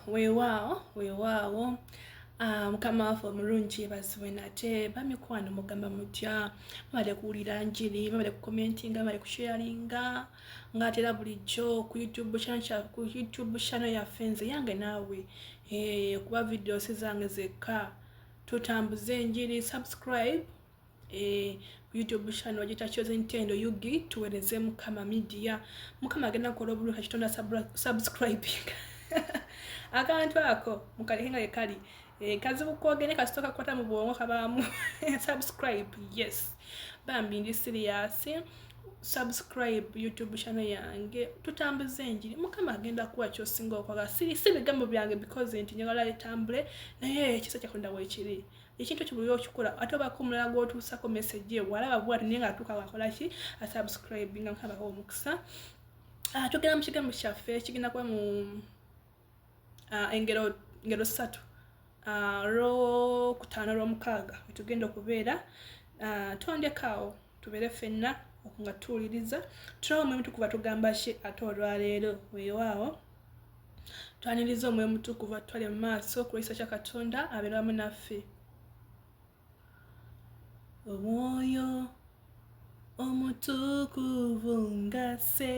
weewaawo mukama waffe omulungi bazibwe nate bamikwano mugamba mutya mubadde kuwulira njiri mubadde kukomentinga mubadde kusharinga ngaatera bulijjo ku YouTube channel yaffe nze yange naawe kuba videos zange zekka tutambuze enjiri. Subscribe ku YouTube channel gita Chosen Ntendo Yugi tuweereze Mukama Media. Mukama agenda kukola obulungi kitonda subscribing akantu ako mukalekenga yekali kazibu kwogene kasitoka kwata mu bwongo kabamu subscribe. Yes bambi ndi serious. Subscribe YouTube channel yange tutambuze enjiri. Mukama agenda kuwa kyosinga okwaga si bigambo byange because nti njagala etambule naye ekisa kyakonda wekiri ekintu kibulyo okikola ate bakumulala gwotuusako message walaba bwati ninga atuuka wakola ki subscribe nga Mukama bawa omukisa. Tugenda mu kigambo kyaffe kigenda kuba mu engero 3 Lwokutaano Lwomukaaga wetugenda okubeera. Twandekawo tubeere ffenna nga tuwuliriza tulawo omwoyo mutukuvu atugamba ki ate olwaleero. Weewaawo twaniriza omwoyo mutukuvu atutwale mu maaso ku lw'ekisa kya Katonda abeere wamu naffe. Omwoyo omutukuvu ngase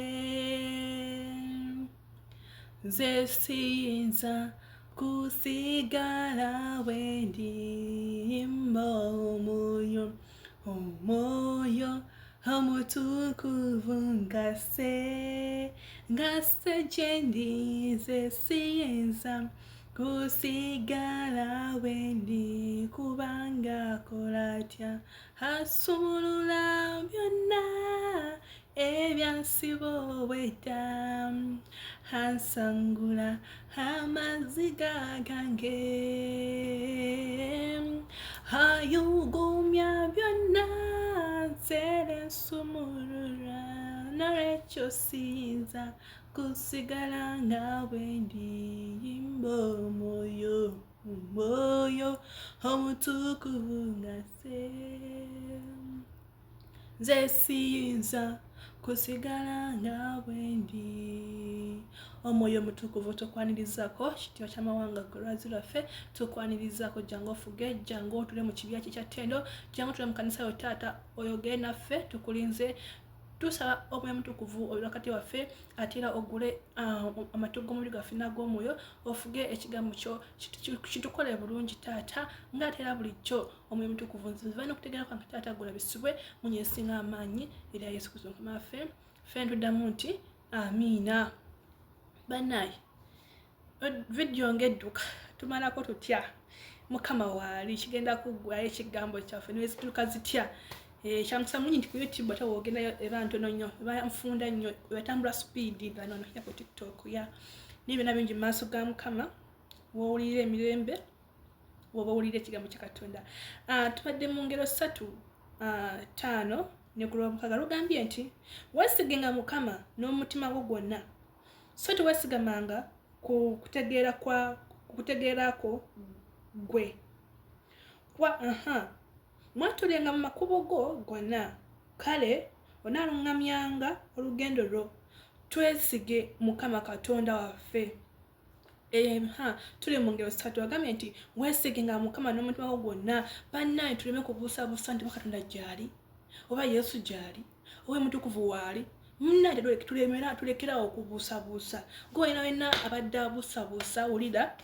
nze siyinza kusigala wendi omwoyo omutukuvu ngase gyendi nze siyinza kusigala wendi kubanga akola atya asumulula byonna ebyansibo bwedda ansangula amaziga gange ayugumya byonna nzere nsumulula nolwekyo siyinza kusigala nga bwendi omwoyo omutukuvu ngase nze siyinza kusigala nga bwendi. Omwoyo omutukuvu tukwanirizako kitiibwa ky'amawanga golwazi lwaffe tukwanirizako jangu ofuge jangu otule mu kibya kye kya Ttendo jangu otule mu kanisa yo taata oyogere naffe tukulinze. Tusaba omwoyo mutukuvu wakati waffe ate era ogule amatu g'omubiri gwaffe n'ag'omwoyo ofuge ekigambo kyo kitukole bulungi taata ng'ate era bulijjo omwoyo mutukuvu nziva n'okutegeera kwange taata gulabisibwe munyesinga amaanyi era Yesu Kristo Mukama waffe ffe tuddamu nti amiina. Bannaye vidiyo ng'edduka tumalako tutya Mukama waali kigenda kuggwayo ekigambo kyaffe nezituuka zitya. Kyamusa munyi nti ku YouTube ate woogendayo eba ntono nnyo eba nfunda nnyo wetambula speed nga nono ya ku TikTok ya nibyonna bingi mu maaso ga Mukama woowulira emirembe woba owulira ekigambo kya Katonda. Tubadde mu ngero 5 ne ku Lwomukaaga lugambye nti weesigenga Mukama n'omutima gwo gwonna so teweesigamanga ku kutegeerako gwe mwatulenga mu makubo go gonna kale onaalungamyanga olugendo lwo. Twesige Mukama Katonda waffe. Tuli mu ngero 3 agambye nti weesigenga Mukama n'omutima gwo gwonna. Bannaye tuleme kubuusabuusa nti Katonda gyali oba Yesu gyali oba mutukuvu waali munnaye tulekerawo okubuusabuusa. Gwolina wenna abadde abuusabuusa wulira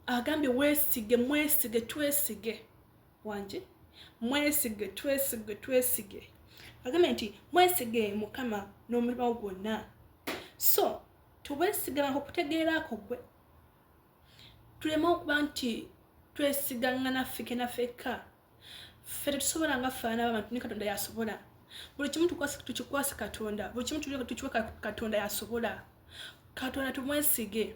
agambye mwesige twesige wanje mwesige twesige agambye nti mwesige Mukama n'omutima gwo gwonna so tubeesiganga okutegeerako gwe tuleme okuba nti twesiganga naffe ffe tetusobola nga ffaana b'abantu ne Katonda yasobola. Buli kimu tukikwase Katonda, buli kimu tukiwe Katonda yasobola. Katonda tumwesige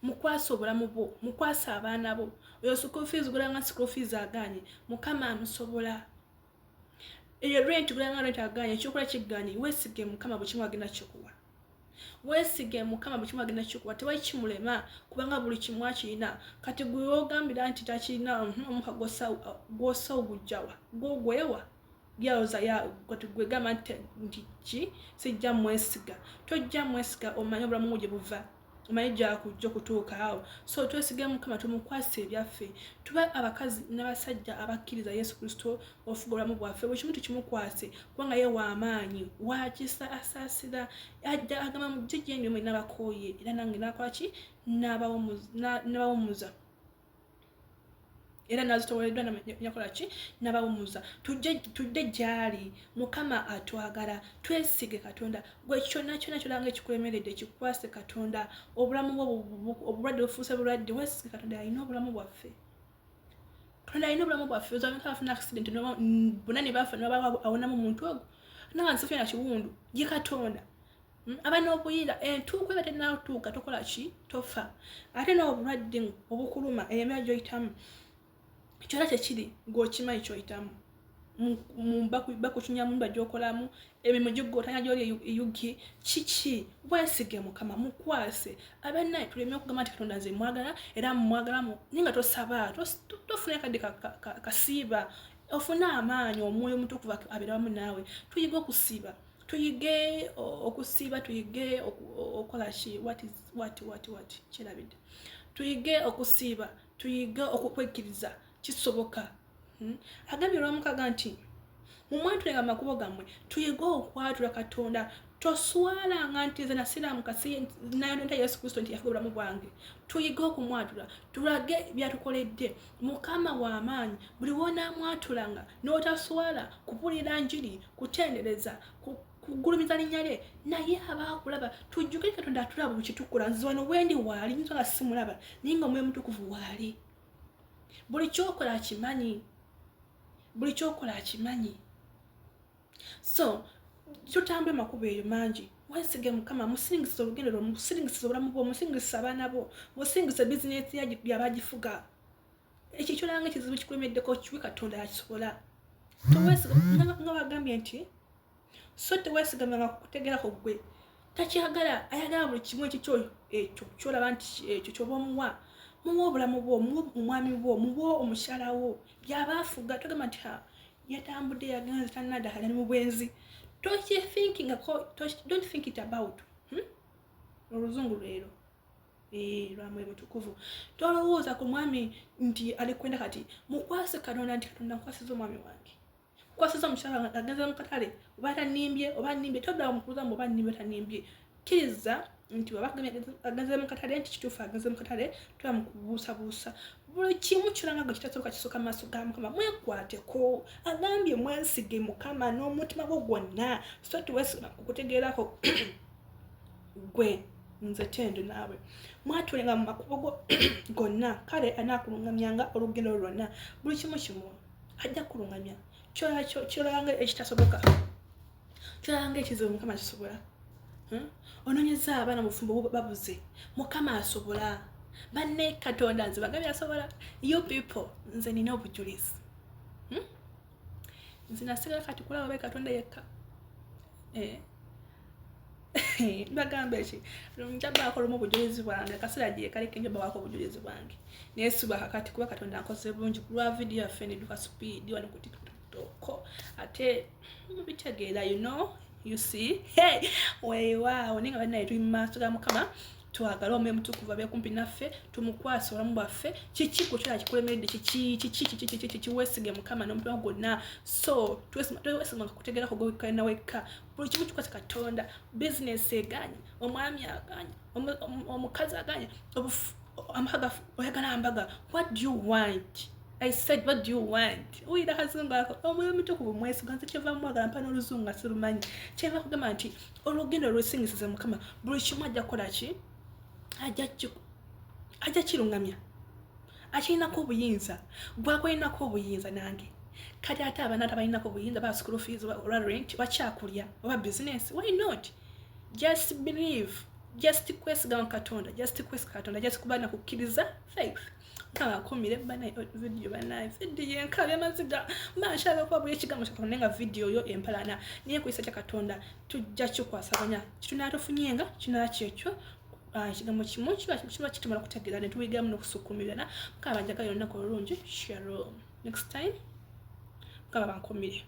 mukwasa obulamu bwo mukwasa abaana bo oyo school fees gulanga school fees aganye Mukama amusobola. Eyo rent gulanga rent aganye ekyokola kiganye weesige Mukama buli kimu agenda kikuwa. Weesige Mukama buli kimu agenda kikuwa tewayi kimulema kubanga buli kimu akirina. Kati gwe ogambira nti takirina omuka gwosa ogujjawa gwogwewa yaoza ya gwe gamba nti ki sijja mwesiga tojja mwesiga omanye obulamu gye buva omayija kujja kutuuka awo. So twesige Mukama tumukwase ebyaffe, tuba abakazi n'abasajja abakkiriza Yesu Kristo ofuga obulamu bwaffe, buli kimu tukimukwase kubanga ye w'amaanyi, wakisa asaasira, ajja agamba mujje gye ndi mwenna abakooye era nange nakola ki n'abawummuza era nazitowereddwa nakola ki n'abawummuza. Tujje gy'ali. Mukama atwagala, twesige Katonda. Gwe kyonna kyolanga ekikulemeredde kikwase Katonda. Obulamu bwo obulwadde bufuuse bulwadde, weesige Katonda alina obulamu bwaffe. Katonda alina obulamu bwaffe. Ozameka afuna accident bonna ne bafa awonamu omuntu ogwo naga nsifuna na kiwundu ye Katonda. Aba n'obuyira entuuko eba tennatuuka tokola ki tofa. Ate n'obulwadde obukuluma emyaka gy'oyitamu kyona kyekiri ng'okimanyi ky'oyitamu bakukinya mu mba gy'okolamu emirimu giggotanya gy'oli eyugi kiki. Weesige Mukama mukwase. Abannaye tuleme okugamba nti Katonda nze mwagala era mumwagalamu naye nga tosaba tofuna akadde kasiiba ofune amaanyi omwoyo omutukuvu abeera wamu naawe. Tuyige okusiiba, tuyige okusiiba, tuyige okola ki what kirabidde. Tuyige okusiiba, tuyige okwekkiriza kisoboka. Agambye olwamukaga nti mumwatulenga makubo gammwe, tuyige okwatula Katonda. Toswalanga nti nze nasiraamuka nayonenta Yesu Kristo nti yafuga obulamu bwange. Tuyige okumwatula, tulage byatukoledde. Mukama w'amaanyi, buli wonaamwatulanga n'otaswala kupulira njiri, kutendereza, kugulumiza linnya lye, naye abaakulaba. Tujjuke Katonda atulaba buli kitukola. Nze wano wendi waali nyinza nga simulaba naye nga omwoyo mutukuvu waali. Buli kyokola akimanyi, buli kyokola akimanyi. So tutambule makubo eyo mangi. Weesige Mukama, musingise olugendo lwo, musingise obulamu bwo, musingise abaana bo, musingise bizinesi yabagifuga. Ekyo kyolanga ekizibu kikulemeddeko kiwe Katonda yakisobola. Teweesiga nga bagambye nti so teweesigamanga kukutegerako gwe. Takyagala, ayagala buli kimu ekyo kyolaba nti ekyo ky'oba omuwa. Muwa obulamu bwo, muwa omwami bwo, muwa omukyala wo by'aba afuga. Togamba nti yatambudde yagenze tannaddaala ne mu bwenzi. Don't think it about. Oluzungu leero lwamwe mutukuvu. Tolowooza ku mwami nti alikwenda kati mukwase Katonda nti Katonda nkwasiza omwami wange, nkwasiza omukyala wange agenze mu katale oba tanimbye oba nimbye. Todda omukuza oba nimbye tanimbye. Kkiriza nti agenze mu katale nti kituufu agenze mu katale toba mukubuusabuusa. Buli kimu kyolanga nga kitasoboka kisooka mu maaso ga Mukama. Mwekwateko. Agambye mwesige Mukama n'omutima gwo gwonna. So teweesiga kukutegeerako gwe nze tendo naawe. Mwatulenga mu makubo gonna, kale anaakulungamyanga olugendo lwonna. Buli kimu kimu ajja kulungamya. Kyolanga ekitasoboka, kyolanga ekizibu Mukama kisobola. Onoonyeza abaana mu bufumbo babuze, Mukama asobola. Banne Katonda nze bagambye asobola. You people, nze nina obujulizi. Nze nasigala kati kulaba be Katonda yekka. Bagamba eki njaba akolomu obujulizi bwange akaseera gye kaleke njaba wako obujulizi bwange. Naye suba kakati kuba Katonda akoze bulungi ku lwa video yaffe nedduka speed wano ku TikTok. Ate mubitegeera you see. Hey, wow, ninga bannaye tuli mu maaso ga Mukama. Twagala omwoyo mutukuvu abe kumpi naffe, tumukwase obulamu bwaffe. Kiki kukyala kikulemeredde, kiki weesige Mukama n'omutima gwonna. So twesiganga kutegeerako gwe wekka wekka. Buli kimu kikwase Katonda. Bizinesi eganye, omwami aganye, omukazi aganye, ambaga oyagala ambaga. What do you want? I said, what do you want? Uyira kazungu ako omwoyo mutukuvu mwesiga. Nze kyeva mwagala mpa n'oluzungu nga sirumanyi. Kyeva kugamba nti olugendo lwesingisiza Mukama buli kimu ajja kukola ki? Ajja kirungamya. Akirinako obuyinza. Gwakulinako obuyinza nange. Kati ate abaana tabalinako obuyinza ba school fees oba rent bakyakulya oba business. Why not? Just believe. Just kwesiga Katonda. Just kwesiga Katonda. Just kubana kukkiriza faith. Kama kumire bana video bana video yenkabya maziga mashaka kwa buli kigambo kyakonenga video yo empalana niye kwisa kya Katonda tujja kikwasaganya kitunatufunyenga kinakyecho kigambo kimu kiba kitumala kutegeera ne tuwigamu n'okusukumirana kaba njaga yonna ko olungi shalom next time kaba bankomire.